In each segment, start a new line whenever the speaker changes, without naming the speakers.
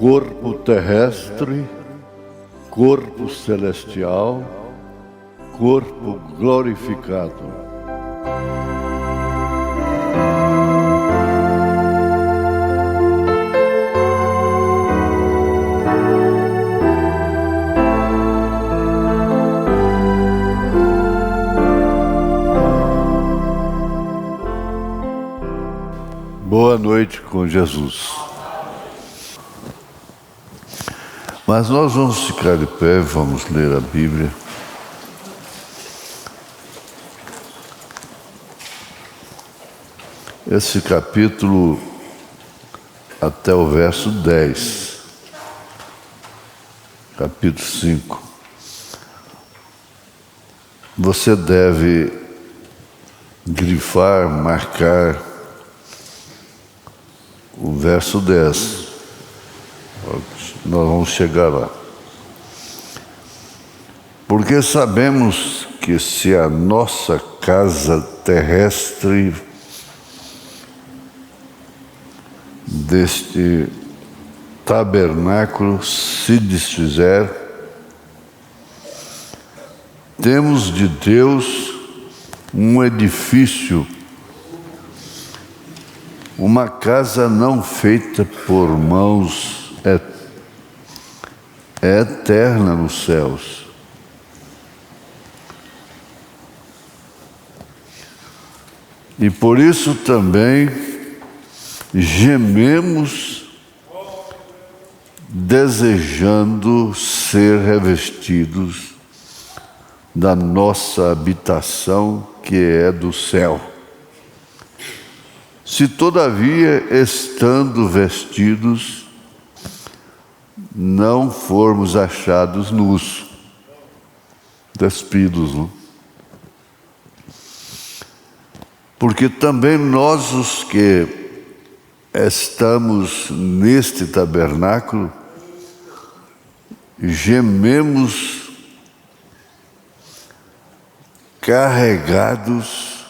corpo terrestre, corpo celestial, corpo glorificado. Boa noite com Jesus. Mas nós vamos ficar de pé, vamos ler a Bíblia. Esse capítulo até o verso 10, capítulo 5. Você deve grifar, marcar o verso 10. Nós vamos chegar lá. Porque sabemos que se a nossa casa terrestre deste tabernáculo se desfizer, temos de Deus um edifício, uma casa não feita por mãos, é eterna nos céus. E por isso também gememos, desejando ser revestidos da nossa habitação que é do céu. Se todavia, estando vestidos, não formos achados nus, despidos, não? Porque também nós, os que estamos neste tabernáculo, gememos carregados,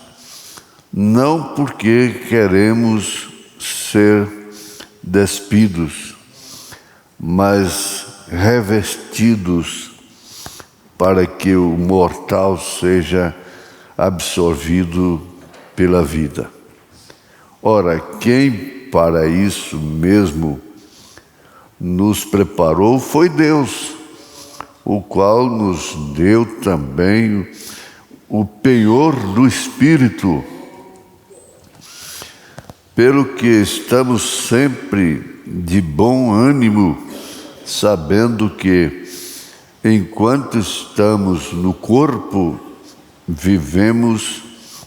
não porque queremos ser despidos, mas revestidos para que o mortal seja absorvido pela vida. Ora, quem para isso mesmo nos preparou foi Deus, o qual nos deu também o penhor do Espírito, pelo que estamos sempre de bom ânimo, sabendo que, enquanto estamos no corpo, vivemos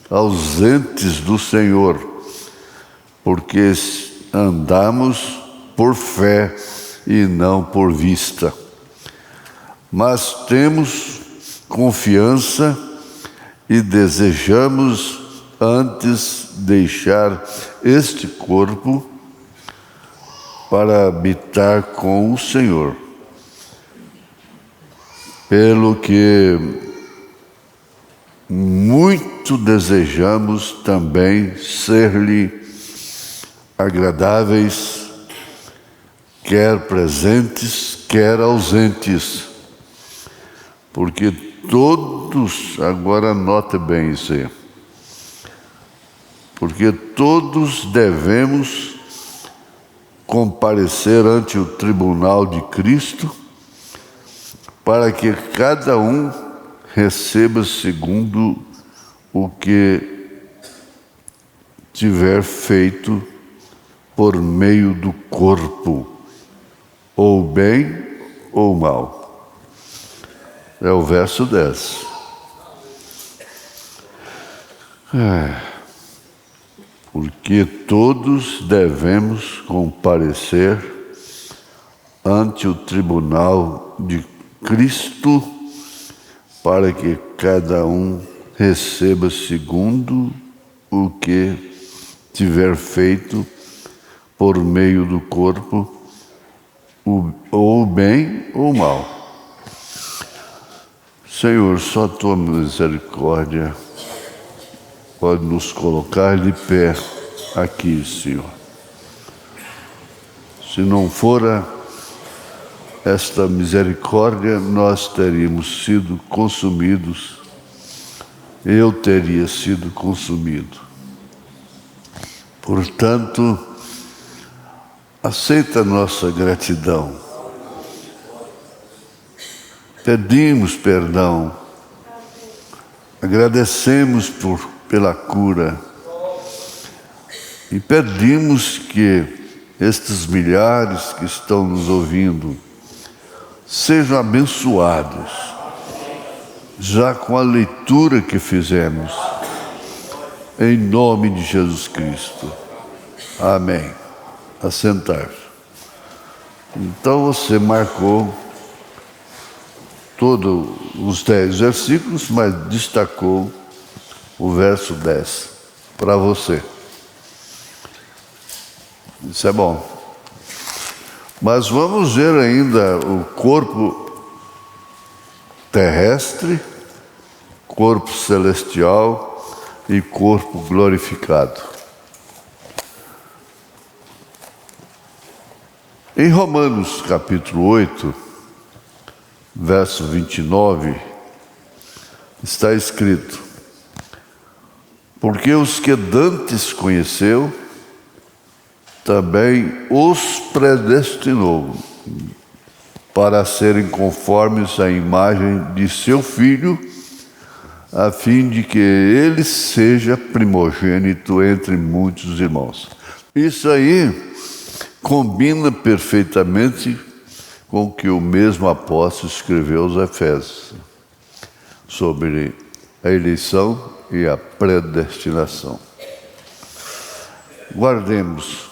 ausentes do Senhor, porque andamos por fé e não por vista. Mas temos confiança e desejamos antes deixar este corpo para habitar com o Senhor, pelo que muito desejamos também ser-lhe agradáveis, quer presentes, quer ausentes, porque todos, agora nota bem isso aí, porque todos devemos comparecer ante o tribunal de Cristo, para que cada um receba segundo o que tiver feito por meio do corpo, ou bem ou mal. É o verso 10. Porque todos devemos comparecer ante o tribunal de Cristo, para que cada um receba segundo o que tiver feito por meio do corpo, ou bem ou mal. Senhor, só a tua misericórdia pode nos colocar de pé aqui, Senhor. Se não for esta misericórdia, nós teríamos sido consumidos, eu teria sido consumido. Portanto, aceita a nossa gratidão. Pedimos perdão, agradecemos pela cura e pedimos que estes milhares que estão nos ouvindo sejam abençoados, já com a leitura que fizemos, em nome de Jesus Cristo. Amém. Assentar. Então você marcou todos os 10 versículos, mas destacou o verso 10 para você. Isso é bom. Mas vamos ver ainda o corpo terrestre, corpo celestial e corpo glorificado. Em Romanos capítulo 8, verso 29, está escrito: porque os que dantes conheceu, também os predestinou para serem conformes à imagem de seu Filho, a fim de que ele seja primogênito entre muitos irmãos. Isso aí combina perfeitamente com o que o mesmo apóstolo escreveu aos Efésios, sobre a eleição e a predestinação. Guardemos.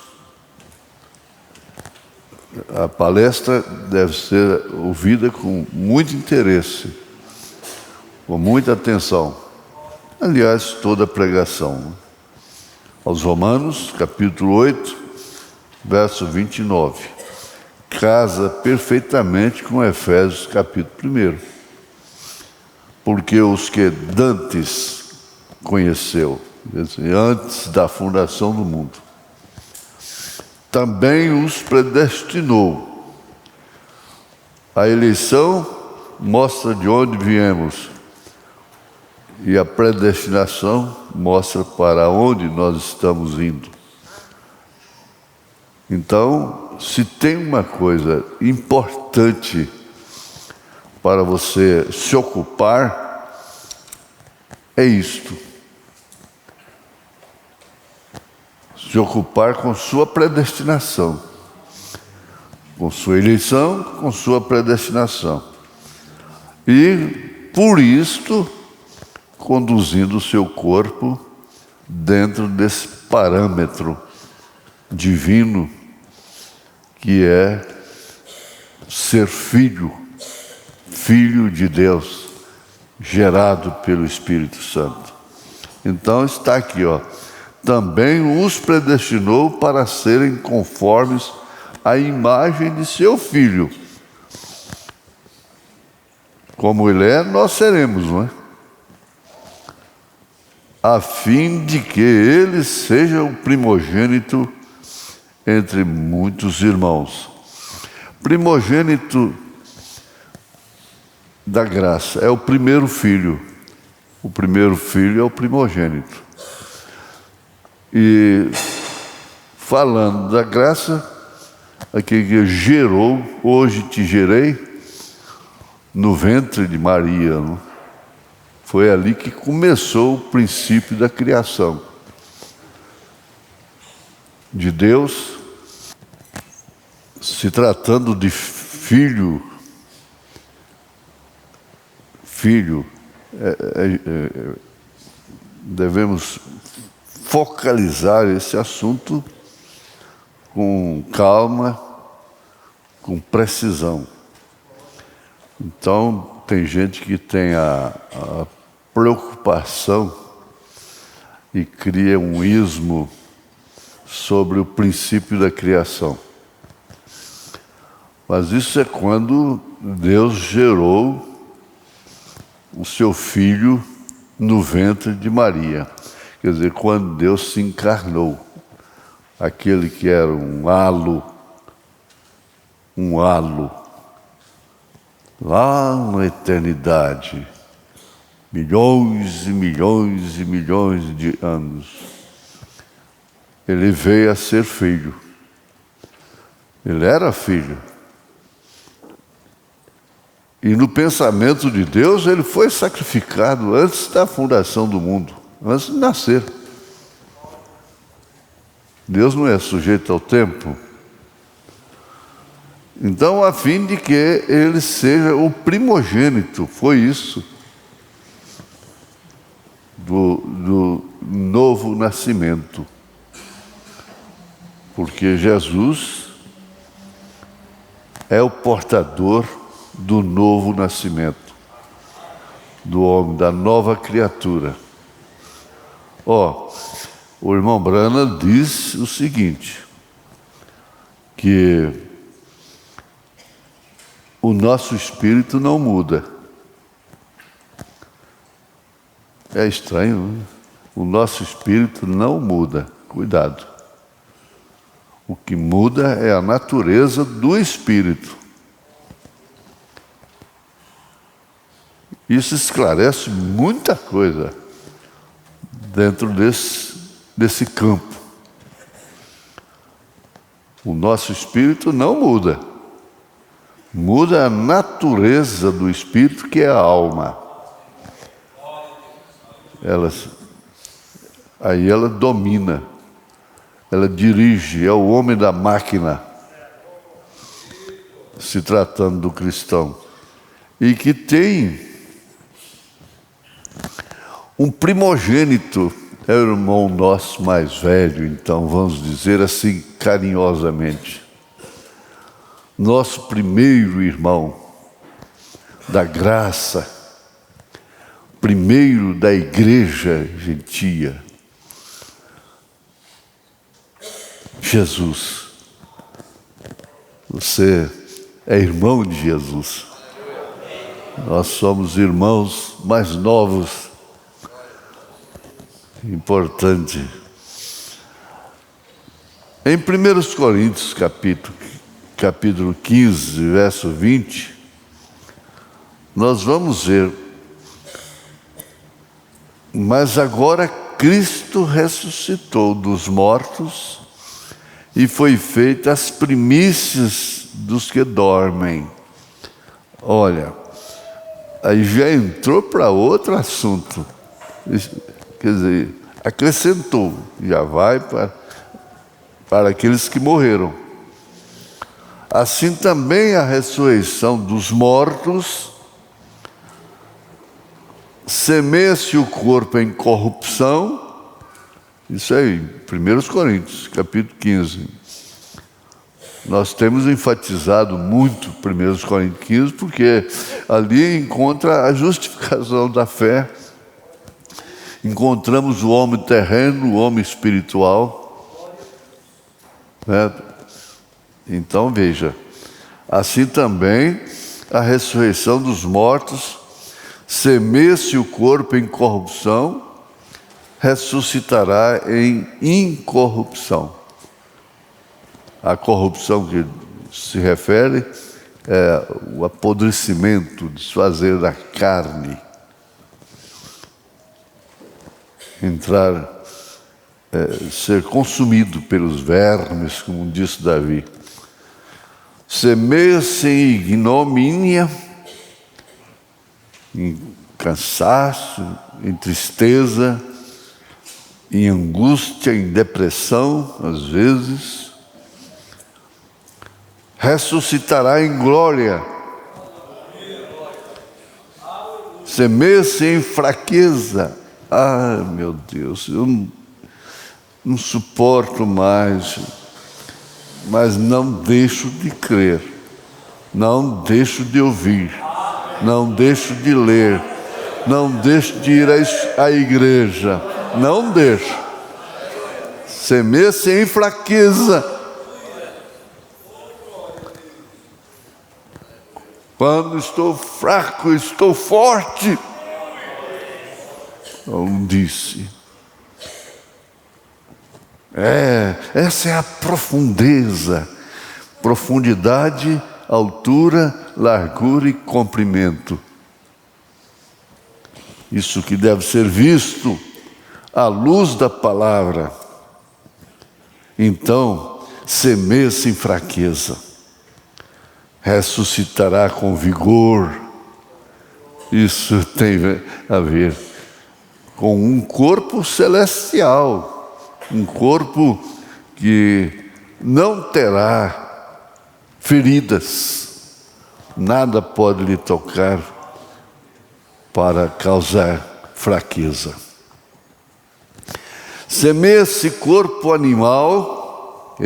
A palestra deve ser ouvida com muito interesse, com muita atenção. Aliás, toda a pregação. Aos Romanos, capítulo 8, verso 29. Casa perfeitamente com Efésios, capítulo 1. Porque os que dantes conheceu, antes da fundação do mundo, também os predestinou. A eleição mostra de onde viemos, e a predestinação mostra para onde nós estamos indo. Então, se tem uma coisa importante para você se ocupar, é isto. Se ocupar com sua predestinação, com sua eleição, com sua predestinação. E, por isto, conduzindo o seu corpo dentro desse parâmetro divino que é ser filho de Deus, gerado pelo Espírito Santo. Então está aqui, também os predestinou para serem conformes à imagem de seu Filho. Como ele é, nós seremos, não é? A fim de que ele seja o primogênito entre muitos irmãos. Primogênito da graça é o primeiro filho. O primeiro filho é o primogênito. E falando da graça, aquele que gerou, hoje te gerei, no ventre de Maria, não? Foi ali que começou o princípio da criação de Deus, se tratando de filho, devemos focalizar esse assunto com calma, com precisão. Então, tem gente que tem a preocupação e cria um ismo sobre o princípio da criação. Mas isso é quando Deus gerou o seu filho no ventre de Maria. Quer dizer, quando Deus se encarnou, aquele que era um halo lá na eternidade, milhões e milhões e milhões de anos, ele veio a ser filho. Ele era filho. E no pensamento de Deus, ele foi sacrificado antes da fundação do mundo, antes de nascer. Deus não é sujeito ao tempo. Então, a fim de que ele seja o primogênito, foi isso, do novo nascimento. Porque Jesus é o portador do novo nascimento, do homem, da nova criatura. O irmão Branham diz o seguinte, que o nosso espírito não muda. É estranho, né? O nosso espírito não muda. Cuidado. O que muda é a natureza do espírito. Isso esclarece muita coisa dentro desse campo. O nosso espírito não muda. Muda a natureza do espírito, que é a alma. Aí ela domina, ela dirige, é o homem da máquina, se tratando do cristão. E que tem um primogênito, é o irmão nosso mais velho, então vamos dizer assim carinhosamente. Nosso primeiro irmão da graça, primeiro da igreja gentia, Jesus. Você é irmão de Jesus. Nós somos irmãos mais novos. Importante. Em 1 Coríntios, capítulo 15, verso 20, nós vamos ver: mas agora Cristo ressuscitou dos mortos e foi feita as primícias dos que dormem. Olha, aí já entrou para outro assunto. Quer dizer, acrescentou, já vai para aqueles que morreram. Assim também a ressurreição dos mortos, semeia-se o corpo em corrupção. Isso aí, 1 Coríntios, capítulo 15. Nós temos enfatizado muito 1 Coríntios 15, porque ali encontra a justificação da fé. Encontramos o homem terreno, o homem espiritual. Né? Então veja, assim também a ressurreição dos mortos, semeia-se o corpo em corrupção, ressuscitará em incorrupção. A corrupção que se refere é o apodrecimento, o desfazer da carne. Ser consumido pelos vermes, como disse Davi. Semeia-se em ignomínia, em cansaço, em tristeza, em angústia, em depressão, às vezes. Ressuscitará em glória. Semeia-se em fraqueza. Ah, meu Deus, eu não suporto mais, mas não deixo de crer, não deixo de ouvir, não deixo de ler, não deixo de ir à igreja, não deixo. Semeia-se em fraqueza. Quando estou fraco, estou forte. Não disse. Essa é a profundidade altura, largura e comprimento. Isso que deve ser visto à luz da palavra. Então, semeia-se em fraqueza, ressuscitará com vigor. Isso tem a ver com um corpo celestial, um corpo que não terá feridas, nada pode lhe tocar para causar fraqueza. Semeia esse corpo animal,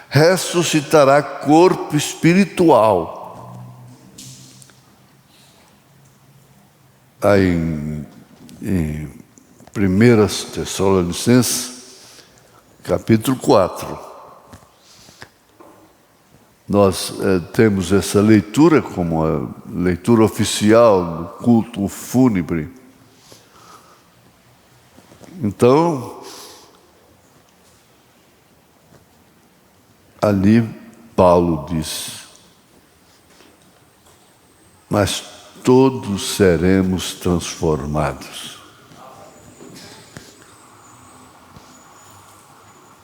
ressuscitará corpo espiritual. Aí em 1 Tessalonicenses, capítulo 4, nós temos essa leitura como a leitura oficial do culto fúnebre. Então, ali Paulo diz: mas todos seremos transformados,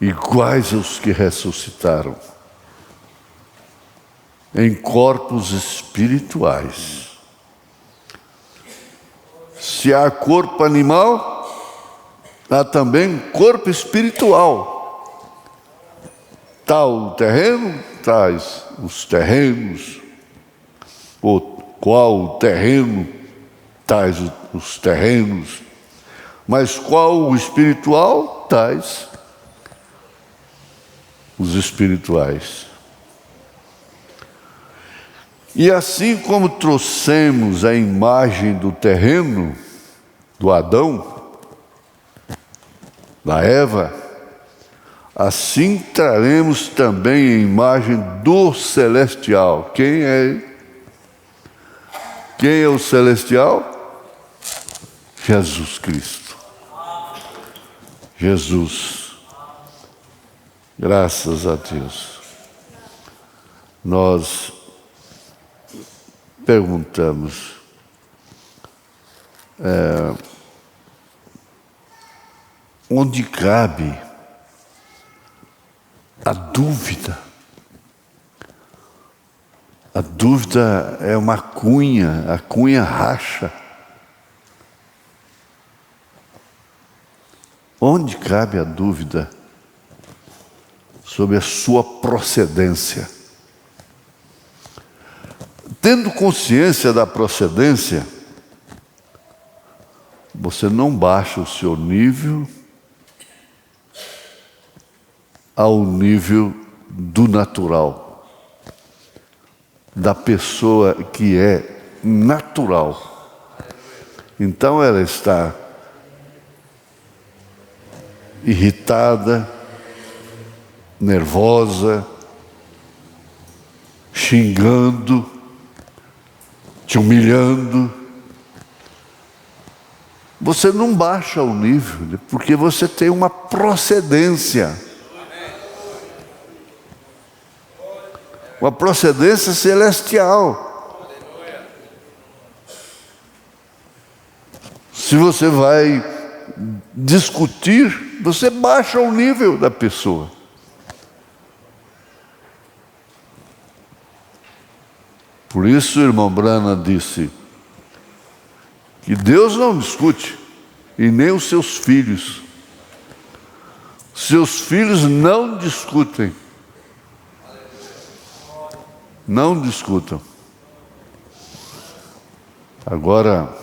iguais aos que ressuscitaram, em corpos espirituais. Se há corpo animal, há também corpo espiritual. Tal o terreno, tais os terrenos. Ou qual o terreno, tais os terrenos. Mas qual o espiritual, tais os espirituais. E assim como trouxemos a imagem do terreno, do Adão, da Eva, assim traremos também a imagem do celestial. Quem é o celestial? Jesus Cristo. Jesus. Graças a Deus. Nós perguntamos, onde cabe a dúvida? A dúvida é uma cunha, a cunha racha. Onde cabe a dúvida sobre a sua procedência? Tendo consciência da procedência, você não baixa o seu nível ao nível do natural, da pessoa que é natural. Então ela está irritada, nervosa, xingando, te humilhando. Você não baixa o nível, porque você tem uma procedência. Uma procedência celestial. Se você vai discutir, você baixa o nível da pessoa. Por isso o irmão Brana disse que Deus não discute, e nem os seus filhos. Seus filhos não discutem. Não discutam. Agora,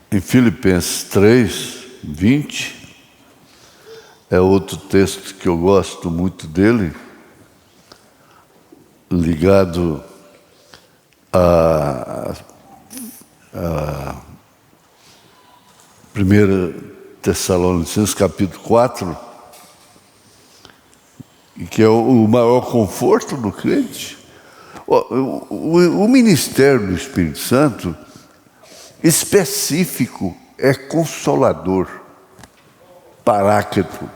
em Filipenses 3, 20, é outro texto que eu gosto muito dele, ligado a 1 Tessalonicenses capítulo 4, que é o maior conforto do crente. O ministério do Espírito Santo específico é consolador, paráclito.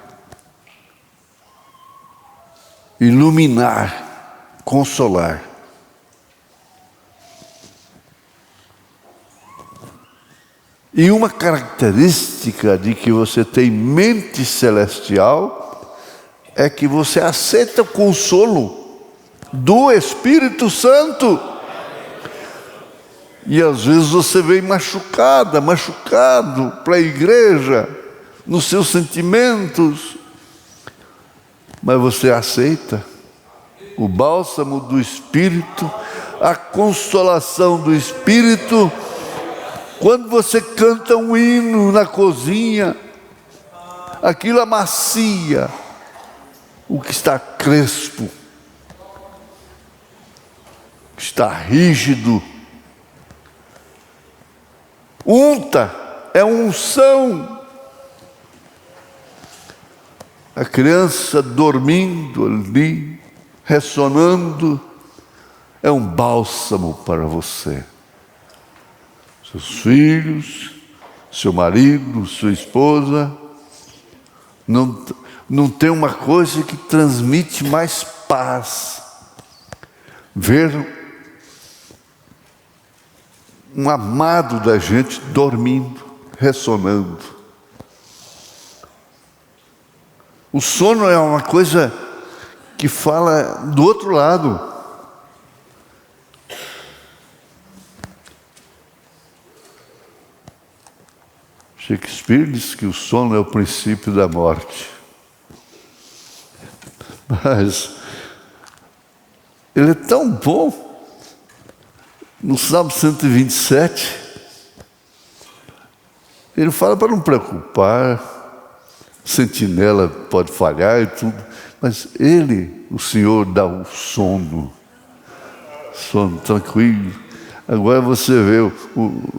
iluminar, consolar. E uma característica de que você tem mente celestial é que você aceita o consolo do Espírito Santo. E às vezes você vem machucado para a igreja, nos seus sentimentos, mas você aceita o bálsamo do Espírito, a consolação do Espírito. Quando você canta um hino na cozinha, aquilo amacia o que está crespo, que está rígido. Unta, é unção. A criança dormindo ali, ressonando, é um bálsamo para você. Seus filhos, seu marido, sua esposa, não tem uma coisa que transmite mais paz. Ver um amado da gente dormindo, ressonando. O sono é uma coisa que fala do outro lado. Shakespeare diz que o sono é o princípio da morte. Mas ele é tão bom. No Salmo 127, ele fala para não preocupar, sentinela pode falhar e tudo, mas ele, o Senhor, dá o sono tranquilo. Agora você vê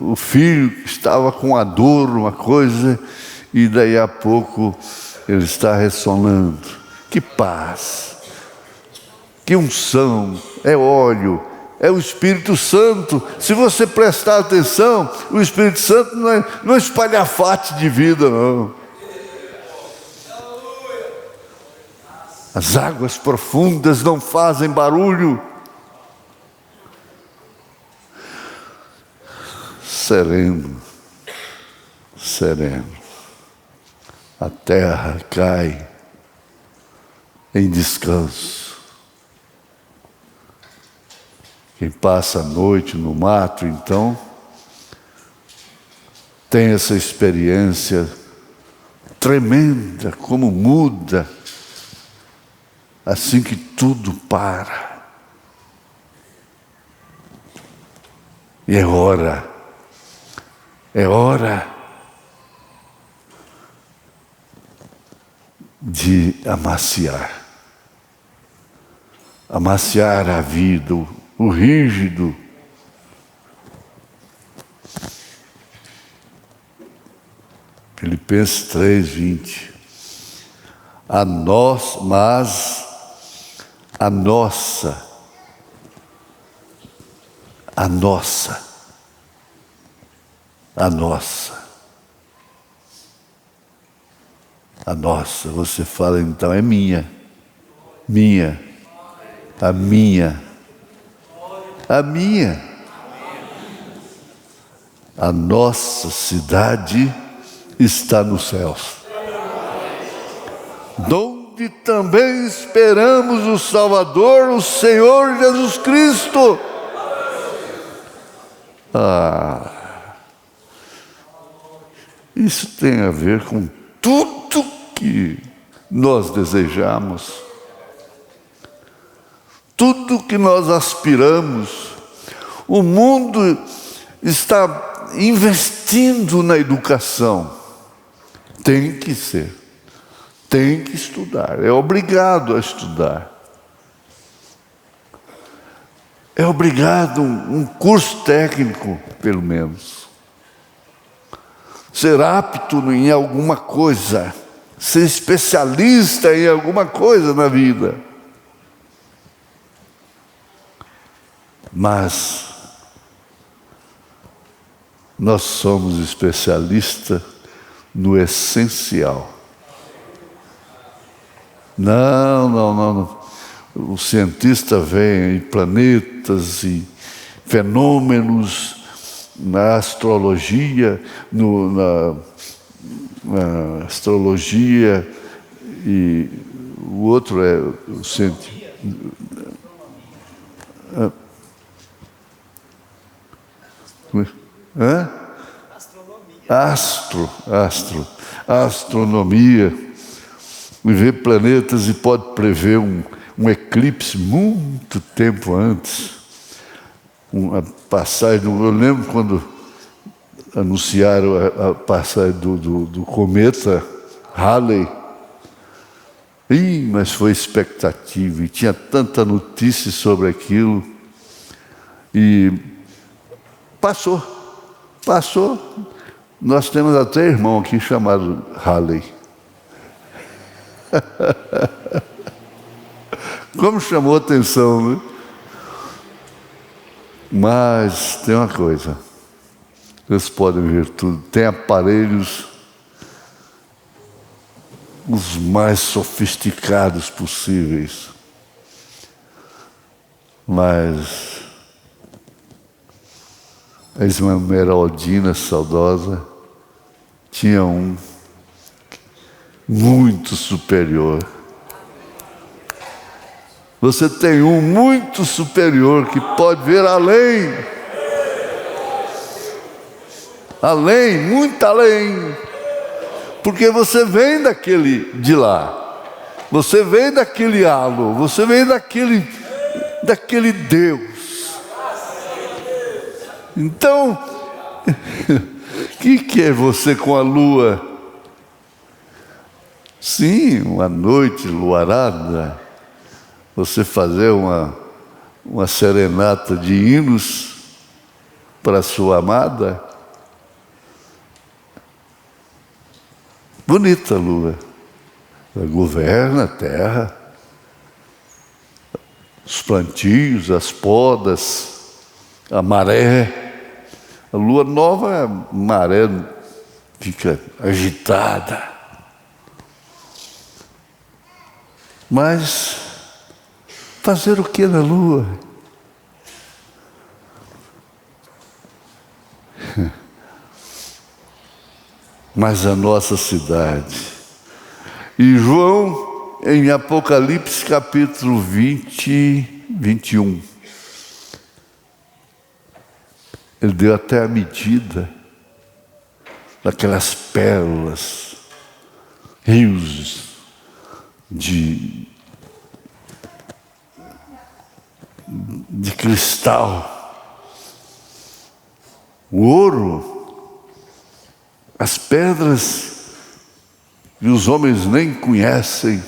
o filho que estava com a dor, uma coisa, e daí a pouco ele está ressonando. Que paz, que unção, é óleo, é o Espírito Santo. Se você prestar atenção, o Espírito Santo não é espalhafate de vida, não. As águas profundas não fazem barulho. Sereno, sereno. A terra cai em descanso. Quem passa a noite no mato, então, tem essa experiência tremenda, como muda, assim que tudo para. E é hora de amaciar a vida, o rígido. Filipenses 3:20. Mas a nossa, você fala então, é minha, a minha. A nossa cidade está nos céus, donde também esperamos o Salvador, o Senhor Jesus Cristo. Isso tem a ver com tudo que nós desejamos, tudo que nós aspiramos. O mundo está investindo na educação. Tem que estudar, é obrigado a estudar. É obrigado um curso técnico, pelo menos. Ser apto em alguma coisa, ser especialista em alguma coisa na vida. Mas nós somos especialistas no essencial. Não. o cientista vê em planetas e fenômenos na astrologia, na astrologia, e o outro é o cientista. Astronomia, e vê planetas e pode prever um eclipse muito tempo antes. Uma passagem, eu lembro quando anunciaram a passagem do cometa Halley. Mas foi expectativa, e tinha tanta notícia sobre aquilo. E passou. Nós temos até irmão aqui chamado Halley. Como chamou a atenção, né? Mas tem uma coisa, vocês podem ver tudo, tem aparelhos os mais sofisticados possíveis, mas a Esmeraldina saudosa tinha um muito superior. Você tem um muito superior que pode ver além, muito além, porque você vem daquele de lá, você vem daquele halo, você vem daquele Deus. Então, o que é você com a lua? Sim, uma noite luarada, você fazer uma serenata de hinos para a sua amada. Bonita a lua, ela governa a terra, os plantios, as podas, a maré. A lua nova, a maré fica agitada. Mas fazer o que na lua? Mas a nossa cidade. E João, em Apocalipse capítulo 20, 21, ele deu até a medida daquelas pérolas, rios de cristal, o ouro, as pedras que os homens nem conhecem.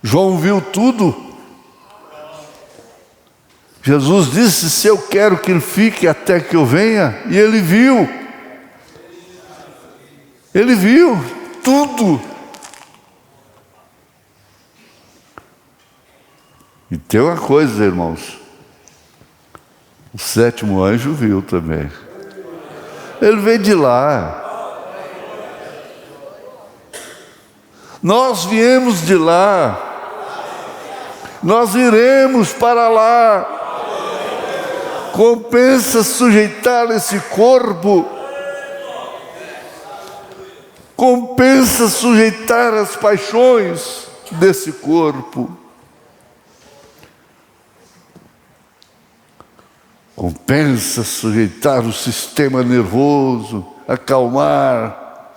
João viu tudo. Jesus disse: se eu quero que ele fique até que eu venha, e ele viu tudo. E tem uma coisa, irmãos, o sétimo anjo viu também. Ele veio de lá. Nós viemos de lá. Nós iremos para lá. Compensa sujeitar esse corpo. Compensa sujeitar as paixões desse corpo. Compensa sujeitar o sistema nervoso, acalmar.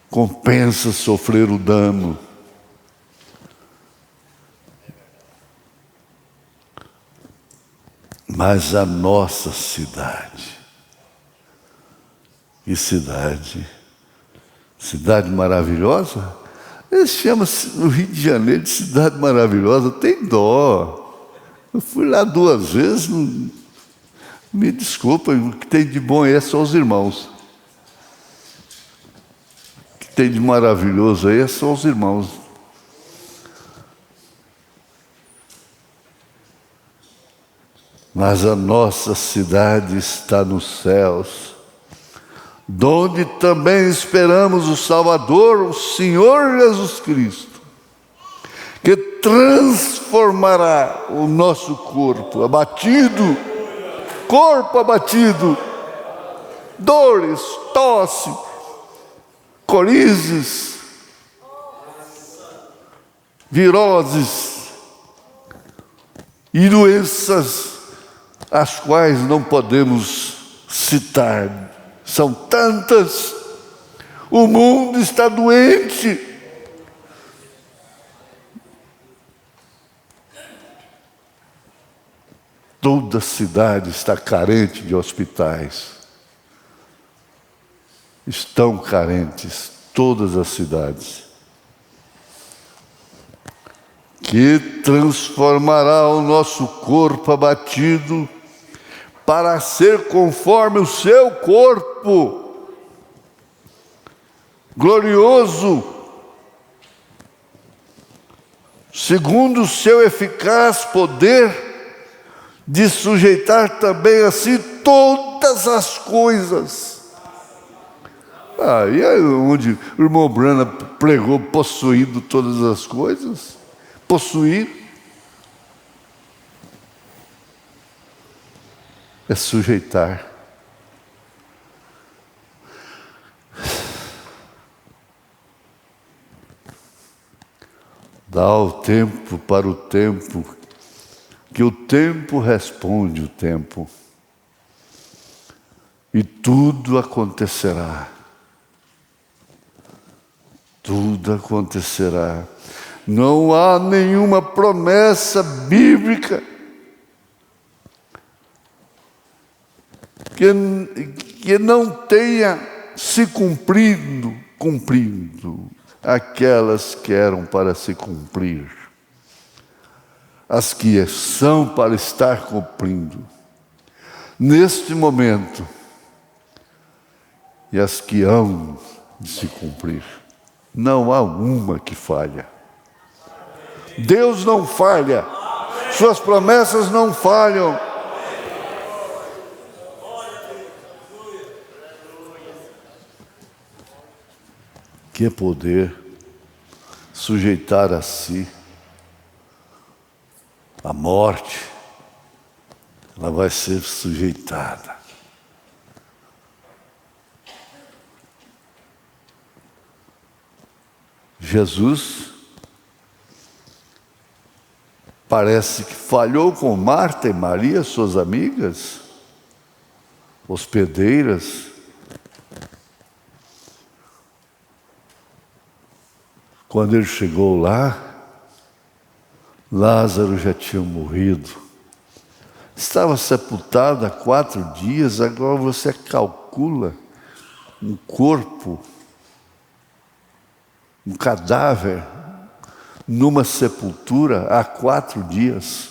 Compensa sofrer o dano. Mas a nossa cidade, que cidade? Cidade maravilhosa? Eles chamam o Rio de Janeiro de cidade maravilhosa, tem dó. Eu fui lá 2 vezes, me desculpa, o que tem de bom aí é só os irmãos. O que tem de maravilhoso aí é só os irmãos. Mas a nossa cidade está nos céus. donde também esperamos o Salvador, o Senhor Jesus Cristo, que transformará o nosso corpo abatido, dores, tosse, corizes, viroses e doenças, as quais não podemos citar. São tantas. O mundo está doente. Toda a cidade está carente de hospitais. Estão carentes todas as cidades. Que transformará o nosso corpo abatido para ser conforme o seu corpo glorioso, segundo o seu eficaz poder, de sujeitar também a si todas as coisas. E é onde o irmão Branham pregou possuindo todas as coisas. Possuir é sujeitar. Dá o tempo para o tempo, que o tempo responde o tempo, e tudo acontecerá. Tudo acontecerá. Não há nenhuma promessa bíblica que não tenha se cumprido aquelas que eram para se cumprir, as que são para estar cumprindo neste momento, e as que hão de se cumprir. Não há uma que falha. Deus não falha. Suas promessas não falham. Que poder sujeitar a si a morte, ela vai ser sujeitada. Jesus parece que falhou com Marta e Maria, suas amigas, hospedeiras. Quando ele chegou lá, Lázaro já tinha morrido. Estava sepultado há 4 dias, agora você calcula um corpo, um cadáver, numa sepultura há 4 dias.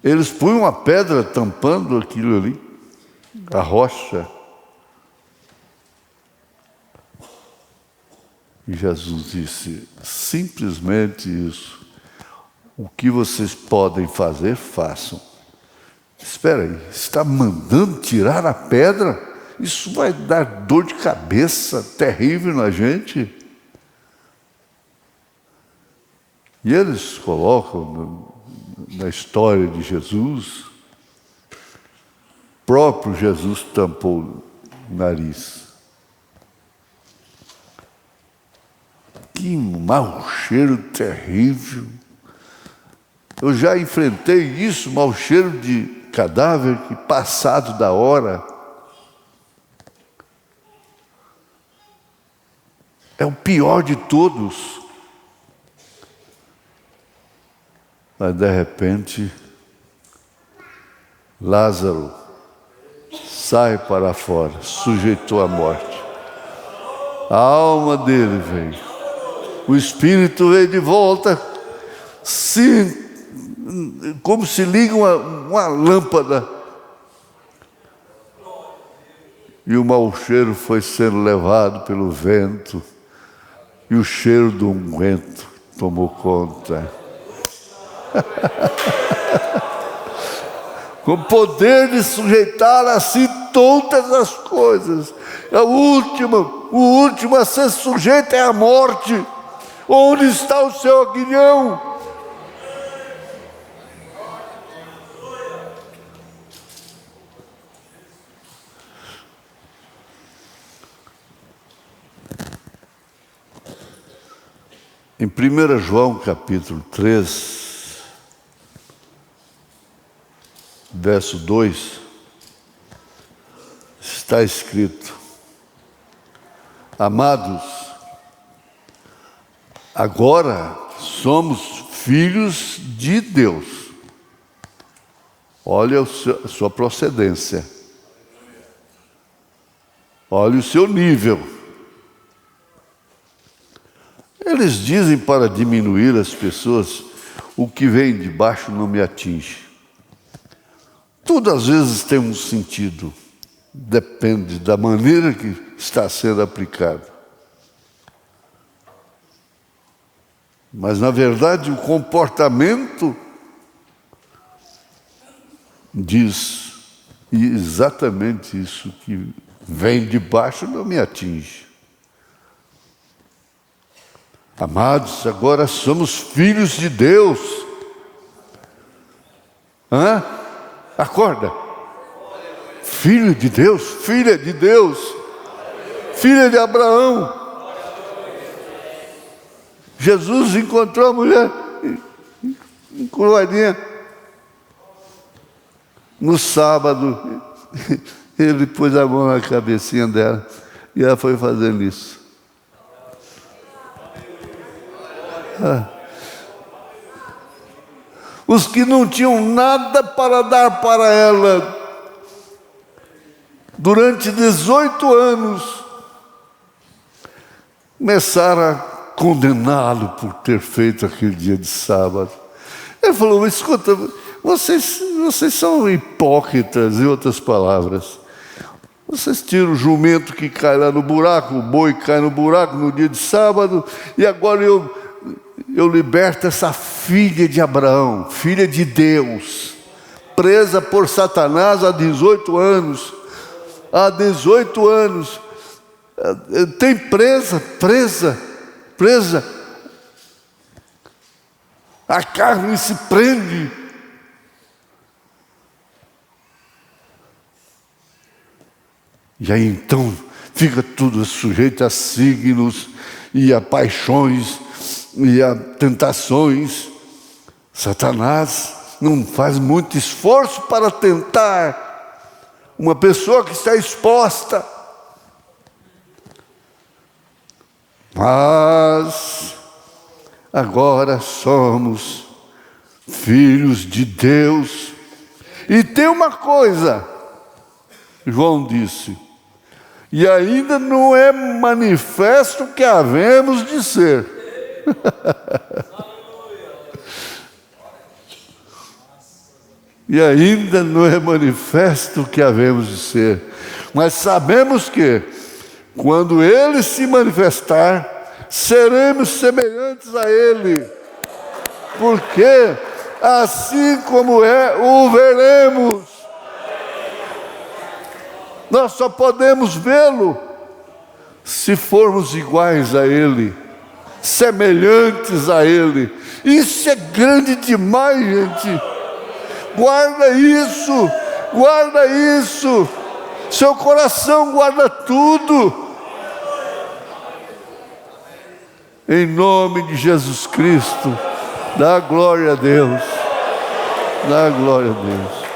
Eles punham uma pedra tampando aquilo ali, a rocha. E Jesus disse simplesmente isso. O que vocês podem fazer, façam. Espera aí, está mandando tirar a pedra? Isso vai dar dor de cabeça terrível na gente. E eles colocam na história de Jesus, próprio Jesus tampou o nariz. Que mau cheiro terrível. Eu já enfrentei isso, mau cheiro de cadáver que passado da hora. É o pior de todos. Mas de repente, Lázaro sai para fora, sujeitou à morte. A alma dele veio. O espírito veio de volta, como se liga uma lâmpada. E o mau cheiro foi sendo levado pelo vento. E o cheiro do unguento tomou conta. com poder de sujeitar a si todas as coisas. O último a ser sujeito é a morte. Onde está o seu aguilhão? Em 1 João capítulo 3, verso 2, está escrito: amados, agora somos filhos de Deus. Olha a sua procedência. Olha o seu nível. Eles dizem para diminuir as pessoas: o que vem de baixo não me atinge. Tudo às vezes tem um sentido. Depende da maneira que está sendo aplicado. Mas, na verdade, o comportamento diz exatamente isso, que vem de baixo não me atinge. Amados, agora somos filhos de Deus. Acorda. Filho de Deus, filha de Deus, filha de Abraão. Jesus encontrou a mulher encurvadinha no sábado. Ele pôs a mão na cabecinha dela e ela foi fazendo isso. Os que não tinham nada para dar para ela, durante 18 anos, começaram a condená-lo por ter feito aquele dia de sábado. Ele falou: mas escuta, vocês são hipócritas, em outras palavras. Vocês tiram o jumento que cai lá no buraco, o boi cai no buraco no dia de sábado, e agora eu liberto essa filha de Abraão, filha de Deus, presa por Satanás há 18 anos. Há 18 anos, tem presa. A carne se prende. E aí então fica tudo sujeito a signos e a paixões e a tentações. Satanás não faz muito esforço para tentar uma pessoa que está exposta. Mas agora somos filhos de Deus. E tem uma coisa, João disse: e ainda não é manifesto o que havemos de ser. E ainda não é manifesto o que havemos de ser. Mas sabemos que, quando Ele se manifestar, seremos semelhantes a Ele. Porque, assim como é, o veremos. Nós só podemos vê-lo se formos iguais a Ele, semelhantes a Ele. Isso é grande demais, gente. Guarda isso. Seu coração guarda tudo. Em nome de Jesus Cristo, dá glória a Deus. Dá glória a Deus.